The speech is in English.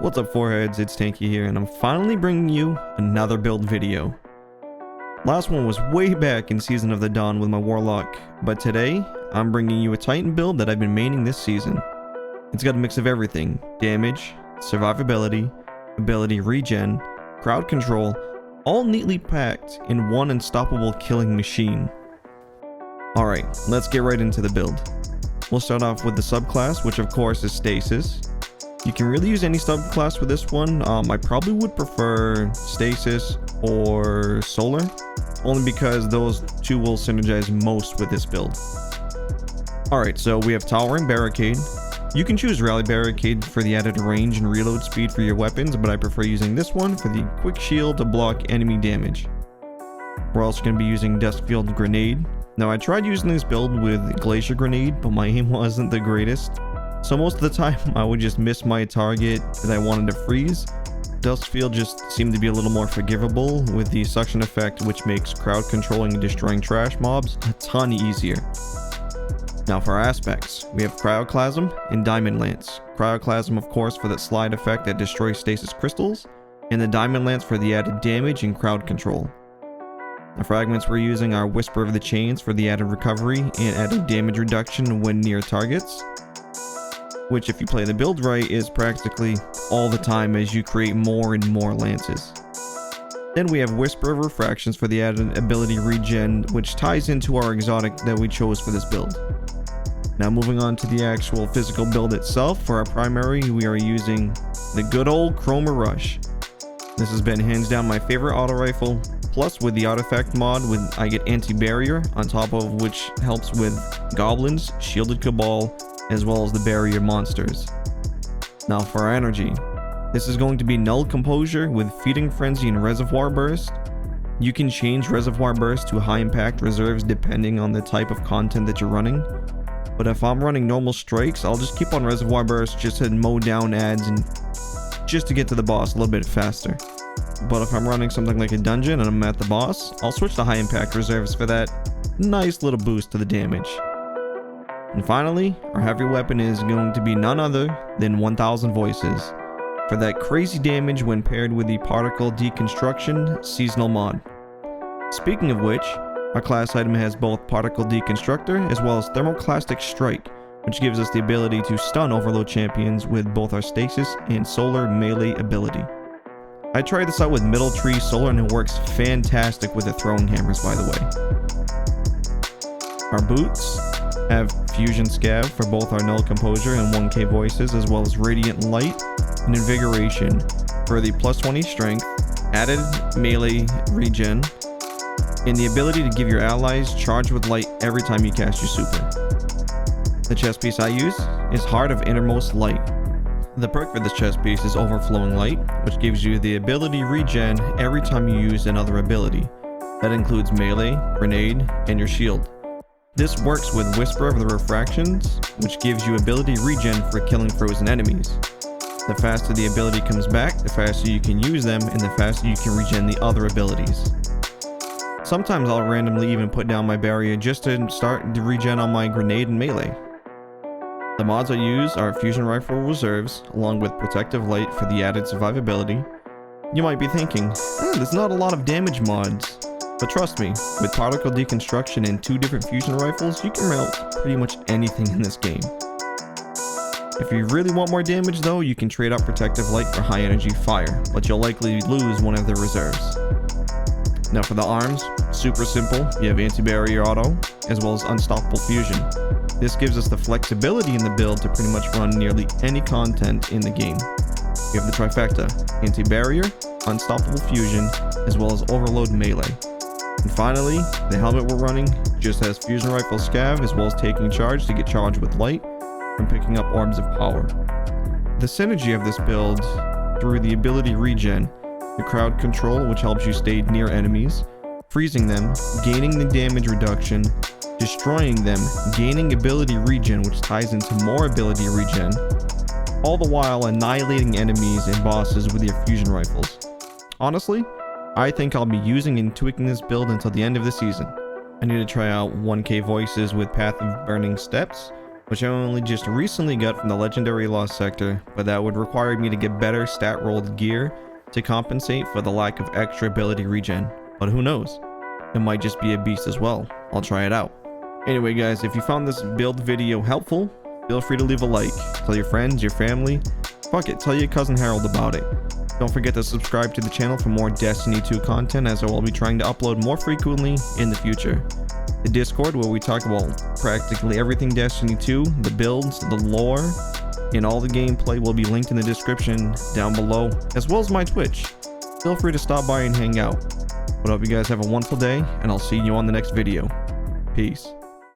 What's up, foreheads? It's Tankey here, and I'm finally bringing you another build video. Last one was way back in Season of the Dawn with my Warlock, but today I'm bringing you a Titan build that I've been maining this season. It's got a mix of everything: damage, survivability, ability regen, crowd control, all neatly packed in one unstoppable killing machine. Alright, let's get right into the build. We'll start off with the subclass, which of course is Stasis. You can really use any subclass with this one. I probably would prefer Stasis or Solar, only because those two will synergize most with this build. Alright, so we have Tower and Barricade. You can choose Rally Barricade for the added range and reload speed for your weapons, but I prefer using this one for the quick shield to block enemy damage. We're also going to be using Dusk Field Grenade. Now, I tried using this build with Glacier Grenade, but my aim wasn't the greatest. So most of the time, I would just miss my target that I wanted to freeze. Duskfield just seemed to be a little more forgivable with the suction effect, which makes crowd controlling and destroying trash mobs a ton easier. Now for our aspects, we have Cryoclasm and Diamond Lance. Cryoclasm, of course, for that slide effect that destroys stasis crystals, and the Diamond Lance for the added damage and crowd control. The fragments we're using are Whisper of the Chains for the added recovery and added damage reduction when near targets, which, if you play the build right, is practically all the time as you create more and more lances. Then we have Whisper of Refractions for the added ability regen, which ties into our exotic that we chose for this build. Now moving on to the actual physical build itself, for our primary we are using the good old Chroma Rush. This has been hands down my favorite auto rifle, plus with the artifact mod I get anti-barrier, on top of which helps with goblins, shielded cabal, as well as the barrier monsters. Now for our energy, this is going to be Null Composure with Feeding Frenzy and Reservoir Burst. You can change Reservoir Burst to high impact reserves depending on the type of content that you're running, but if I'm running normal strikes, I'll just keep on Reservoir Burst just to mow down ads and just to get to the boss a little bit faster. But if I'm running something like a dungeon and I'm at the boss, I'll switch to high impact reserves for that nice little boost to the damage. And finally, our heavy weapon is going to be none other than 1000 Voices for that crazy damage when paired with the Particle Deconstruction seasonal mod. Speaking of which, our class item has both Particle Deconstructor as well as Thermoclastic Strike, which gives us the ability to stun Overload champions with both our Stasis and Solar melee ability. I tried this out with Middle Tree Solar and it works fantastic with the throwing hammers, by the way. Our boots have Fusion Scav for both our Null Composure and 1k Voices, as well as Radiant Light and Invigoration for the plus 20 strength, added melee regen, and the ability to give your allies charge with light every time you cast your super. The chest piece I use is Heart of Innermost Light. The perk for this chest piece is Overflowing Light, which gives you the ability regen every time you use another ability. That includes melee, grenade, and your shield. This works with Whisper of the Refractions, which gives you ability regen for killing frozen enemies. The faster the ability comes back, the faster you can use them, and the faster you can regen the other abilities. Sometimes I'll randomly even put down my barrier just to start the regen on my grenade and melee. The mods I use are Fusion Rifle Reserves, along with Protective Light for the added survivability. You might be thinking, there's not a lot of damage mods. But trust me, with Particle Deconstruction and 2 different fusion rifles, you can melt pretty much anything in this game. If you really want more damage though, you can trade out Protective Light for high energy fire, but you'll likely lose one of the reserves. Now for the arms, super simple. You have Anti-Barrier Auto, as well as Unstoppable Fusion. This gives us the flexibility in the build to pretty much run nearly any content in the game. You have the trifecta: Anti-Barrier, Unstoppable Fusion, as well as Overload Melee. And finally, the helmet we're running just has Fusion Rifle Scav, as well as taking charge to get charged with light from picking up Orbs of Power. The synergy of this build, through the ability regen, the crowd control, which helps you stay near enemies, freezing them, gaining the damage reduction, destroying them, gaining ability regen, which ties into more ability regen, all the while annihilating enemies and bosses with your fusion rifles. Honestly, I think I'll be using and tweaking this build until the end of the season. I need to try out 1k Voices with Path of Burning Steps, which I only just recently got from the legendary lost sector, but that would require me to get better stat rolled gear to compensate for the lack of extra ability regen. But who knows? It might just be a beast as well. I'll try it out. Anyway guys, if you found this build video helpful, feel free to leave a like. Tell your friends, your family. Fuck it, tell your cousin Harold about it. Don't forget to subscribe to the channel for more Destiny 2 content, as I will be trying to upload more frequently in the future. The Discord, where we talk about practically everything Destiny 2, the builds, the lore, and all the gameplay will be linked in the description down below, as well as my Twitch. Feel free to stop by and hang out. But I hope you guys have a wonderful day, and I'll see you on the next video. Peace.